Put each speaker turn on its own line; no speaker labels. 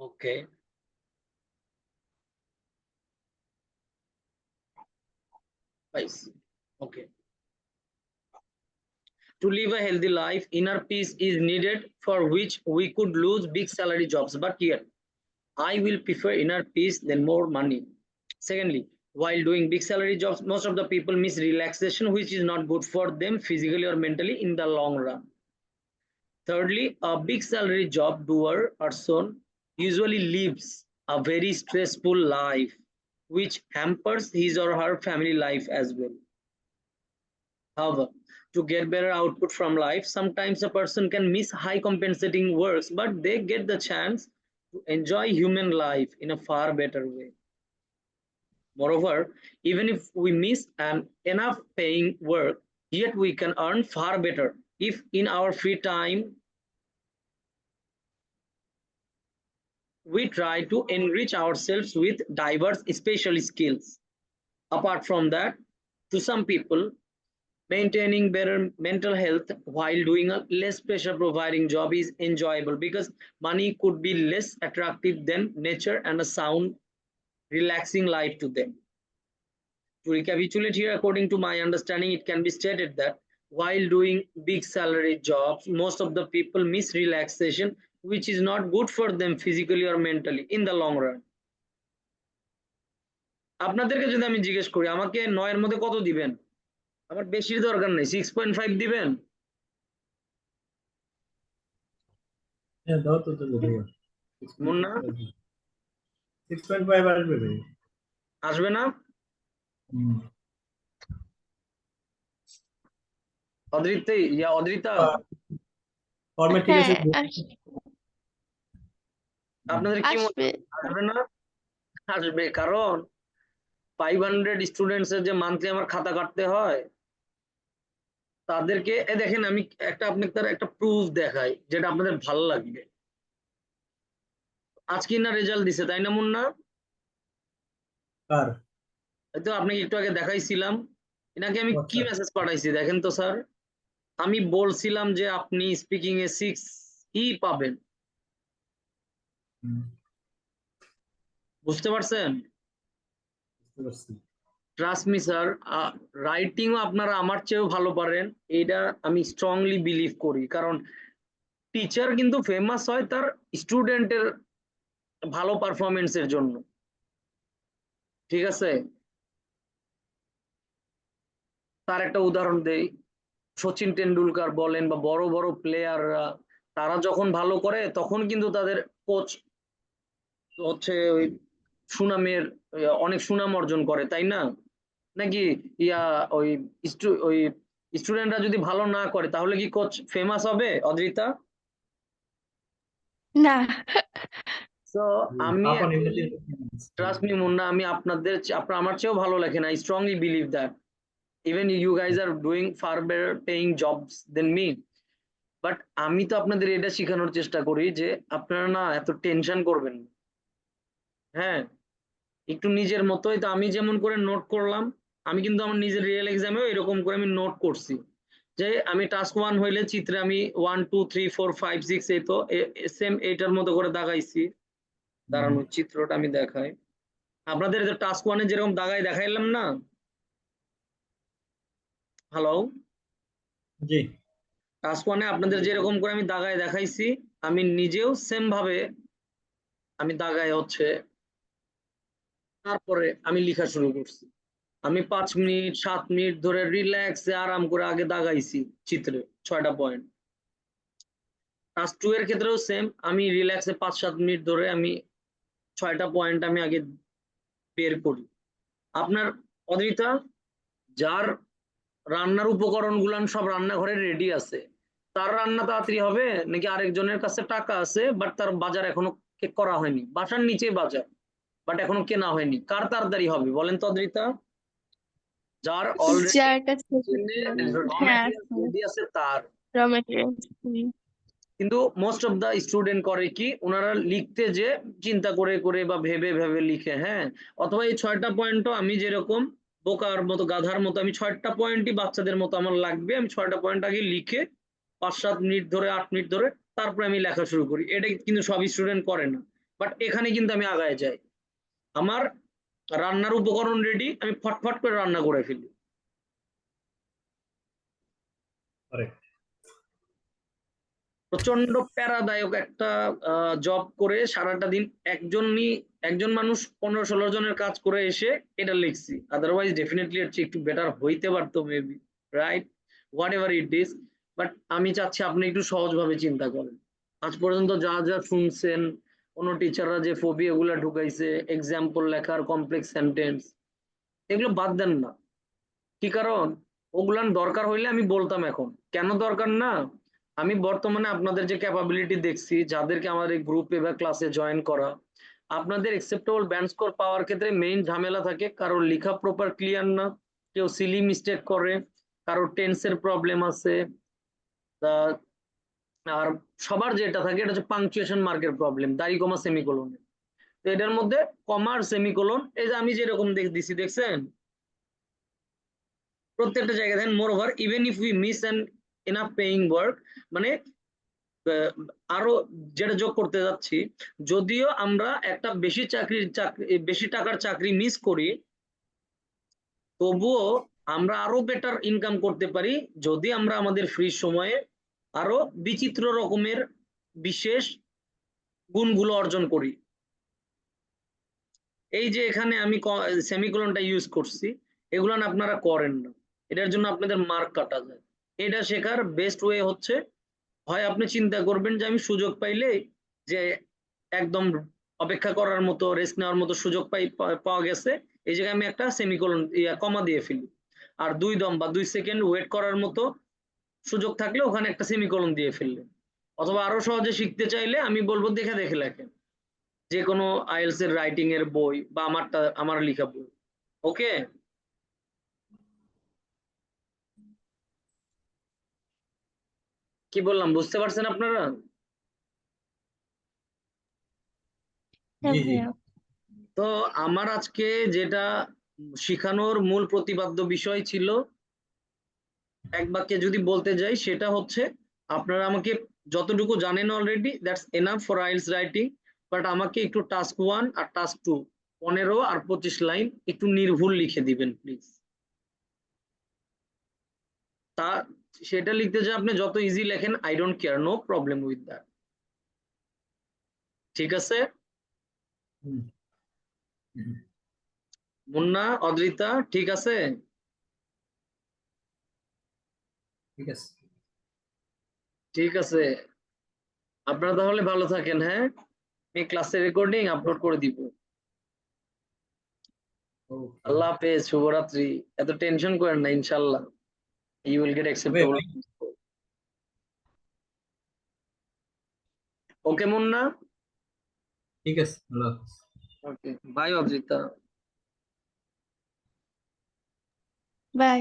Okay. Nice. Okay. To live a healthy life, inner peace is needed, for which we could lose big salary jobs. But yet, I will prefer inner peace than more money. Secondly, while doing big salary jobs, most of the people miss relaxation, which is not good for them physically or mentally in the long run. Thirdly, a big salary job doer person usually lives a very stressful life, which hampers his or her family life as well. However, to get better output from life, sometimes a person can miss high compensating works, but they get the chance to enjoy human life in a far better way. Moreover, even if we miss an enough paying work, yet we can earn far better if in our free time we try to enrich ourselves with diverse special skills. Apart from that, to some people, maintaining better mental health while doing a less pressure providing job is enjoyable because money could be less attractive than nature and a sound, relaxing life to them. To recapitulate here, according to my understanding, it can be stated that while doing big salary jobs, most of the people miss relaxation, which is not good for them physically or mentally in the long run. আপনাদেরকে যদি আমি জিজ্ঞেস করি আমাকে 9 এর মধ্যে কত দিবেন? আমার বেশির দরকার নেই, 6.5 দিবেন?
হ্যাঁ দাও তো দেবো।
মুন্না
6.5 আসবে রে।
আসবে না? অদ্রিতা অদ্রিতা
ফরম্যাট ঠিক আছে?
আপনাদের কি আসবে না? আসবে, কারণ 500 স্টুডেন্টস এর যে মান্থলি আমার খাতা কাটতে হয়, তাদেরকে দেখেন আমি আপনাদের একটা প্রুফ দেখাই যেটা আপনাদের ভালো লাগবে। আজকে না রেজাল্ট দিছে, তাই না মুন্না?
কার?
তো আপনাকে একটু আগে দেখাইছিলাম। এনাকে আমি কি মেসেজ পাঠাইছি দেখেন তো স্যার। আমি বলছিলাম যে আপনি স্পিকিং এ 6 ই পাবেন, বুঝতে পারছেন? ট্রাস্ট মি স্যার, রাইটিংও আপনারা আমার চেয়েও ভালো পারেন, এটা আমি স্ট্রংলি বিলিভ করি। কারণ টিচার কিন্তু ফেমাস হয় তার স্টুডেন্টের ভালো পারফরমেন্সের জন্য, ঠিক আছে? তার একটা উদাহরণ দেই, সচিন টেন্ডুলকার বলেন বা বড় বড় প্লেয়াররা, তারা যখন ভালো করে তখন কিন্তু তাদের কোচ হচ্ছে ওই সুনামের অনেক সুনাম অর্জন করে, তাই না? নাকি ওই ওই স্টুডেন্টরা যদি ভালো না করে তাহলে কি কোচ ফেমাস হবে অদ্রিতা?
না।
তো আমি ট্রাস্ট মি মুন্না, আমি আপনাদের আপনারা আমার চেয়েও ভালো লেখেন। I strongly believe that even you guys are doing far better paying jobs than me. But আমি তো আপনাদের এটা শেখানোর চেষ্টা করি যে আপনারা না এত টেনশন করবেন না। হ্যাঁ, একটু নিজের মতোই। তো আমি যেমন করে নোট করলাম, আমি কিন্তু আমার নিজের রিয়েল এক্সামেও এরকম করে আমি নোট করছি যে আমি টাস্ক 1 হইলে চিত্রে আমি 1 2 3 4 5 6 এই তো সেম এইটার মতো করে দাগাইছি। দাঁড়ানো চিত্রটা আমি দেখাই আপনাদের। যে টাস্ক 1 এ যেরকম দাগাই দেখাইলাম না, হ্যালো
জি,
টাস্ক 1 এ আপনাদের যেরকম করে আমি দাগায় দেখাইছি, আমি নিজেও সেম ভাবে আমি দাগায় হচ্ছে তারপরে আমি লেখা শুরু করছি। আমি 5 মিনিট 7 মিনিট ধরে রিল্যাক্সে আরাম করে আগে দাগাইছি চিত্রে 6টা পয়েন্ট। টাস্ক 2 এর ক্ষেত্রেও সেম, আমি রিল্যাক্সে 5-7 মিনিট ধরে আমি 6টা পয়েন্ট আমি আগে বের করি। আপনার অদ্রিতা, যার রান্নার উপকরণগুলো সব রান্নাঘরে রেডি আছে, তার রান্না তাড়াতাড়ি হবে নাকি আরেকজনের কাছে টাকা আছে বাট তার বাজার এখনো করা হয়নি, বাসার নিচে বাজার বাট এখনো কেনা হয়নি, কার তাড়াতাড়ি হবে বলেন তো অদ্রিতা? যার অলরেডি আছে তার। কিন্তু মোস্ট অফ দা স্টুডেন্ট করে কি, ওনারা লিখতে যে চিন্তা করে করে বা ভেবে ভেবে লিখে। হ্যাঁ, অথবা এই 6টা পয়েন্টও আমি যেরকম বোকার মতো গাধার মতো আমি 6টা পয়েন্টই বাচ্চাদের মতো আমার লাগবে, আমি 6টা পয়েন্ট আগে লিখে 5-7 মিনিট ধরে 8 মিনিট ধরে তারপরে আমি লেখা শুরু করি। এটা কিন্তু সব স্টুডেন্ট করে না। বাট এখানে কিন্তু আমি আগায় যাই, আমার রান্নার উপকরণ রেডি, আমি ফটফট করে রান্না করে ফেলি।
Correct.
প্রচন্ড প্যারাদায়ক একটা জব করে সারাটা দিন একজন মানুষ 15-16 জনের কাজ করে এসে এটা লিখছি, আদারওয়াইজ ডেফিনেটলি এর চেয়ে একটু বেটার হইতে পারতো maybe, right? What ever it is, but আমি চাচ্ছি আপনি একটু সহজভাবে চিন্তা করেন। আজ পর্যন্ত যা যা শুনছেন, কোনো টিচাররা যে ফোবি এগুলা ঢুকাইছে, এক্সাম্পল লেখার কমপ্লেক্স সেন্টেন্স, এগুলো বাদ দেন না। কি কারণ? ওগুলান দরকার হইলে আমি বলতাম, এখন কেন দরকার না, আমি বর্তমানে আপনাদের যে ক্যাপাবিলিটি দেখছি, যাদেরকে আমাদের এই গ্রুপে বা ক্লাসে জয়েন করা, আপনাদের অ্যাকসেপ্টেবল ব্যান্ড স্কোর পাওয়ার ক্ষেত্রে মেইন ঝামেলা থাকে কারোর লেখা প্রপার ক্লিয়ার না, কেউ সিলি মিস্টেক করে, কারোর টেন্সের প্রবলেম আছে, আর সবার যেটা থাকে এটা হচ্ছে পাংচুয়েশন মার্কের প্রবলেম, দাড়ি কমা সেমিকোলনে। তো এটার মধ্যে কমার সেমিকোলন, এই যে আমি যেরকম দিছি দেখছেন, প্রত্যেকটা জায়গায় দেখেন মোর over even if we miss an enough paying work, মানে আরো যেটা যোগ করতে যাচ্ছি, যদিও আমরা একটা বেশি টাকার চাকরি মিস করি, তবুও আমরা আরো বেটার ইনকাম করতে পারি যদি আমরা আমাদের ফ্রি সময়ে আরো বিচিত্র রকমের বিশেষ গুণগুলো অর্জন করি। এই যে এখানে আমি সেমিকোলনটা ইউজ করছি, এগুলো না আপনারা করেন না, এটার জন্য আপনাদের মার্ক কাটা যায়। এটা শেখার বেস্ট ওয়ে হচ্ছে, হয় আপনি চিন্তা করবেন যে আমি সুযোগ পাইলে, যে একদম অপেক্ষা করার মতো, রেস্ট নেওয়ার মতো সুযোগ পাওয়া গেছে, এই জায়গায় আমি একটা সেমিকোলন কমা দিয়ে ফেলি, আর 2 দম বা 2 সেকেন্ড ওয়েট করার মতো সুযোগ থাকলে ওখানে একটা সেমিকোলন দিয়ে ফেললেন। অথবা আরো সহজে শিখতে চাইলে আমি বলবো দেখে দেখে লেখেন, যে কোনো আইএলটিএস এর রাইটিং এর বই বা আমার লেখা বই। ওকে, কি বললাম বুঝতে পারছেন আপনারা?
হ্যাঁ
জি জি
ভাইয়া।
তো আমার আজকে যেটা শিখানোর মূল প্রতিপাদ্য বিষয় ছিল, এক বাক্যে যদি বলতে যাই সেটা হচ্ছে, আপনারা আমাকে যতটুকু জানেন already that's enough for IELTS writing, but আমাকে একটু টাস্ক 1 আর টাস্ক 2 15 আর 25 লাইন একটু নির্ভুল লিখে দিবেন প্লিজ। তা সেটা লিখতে যে আপনি যত ইজি লেখেন, I don't care, no problem with that. ঠিক আছে?
হুম, হুম,
মুন্না, অদ্রিতা, ঠিক আছে?
ঠিক আছে।
ঠিক আছে, আপনারা তাহলে ভালো থাকেন। হ্যাঁ, আমি ক্লাসের রেকর্ডিং আপলোড করে দিব।
Okay.
আল্লাহ হাফেজ, শুভরাত্রি। এত টেনশন করেন না, ইনশাল্লাহ ইউ উইল গেট
হবে
অ্যাকসেপ্টেবল।
ভাই।
ওকে মুন্না,
ঠিক আছে, আল্লাহ হাফেজ।
Okay bye Adrita.
বাই।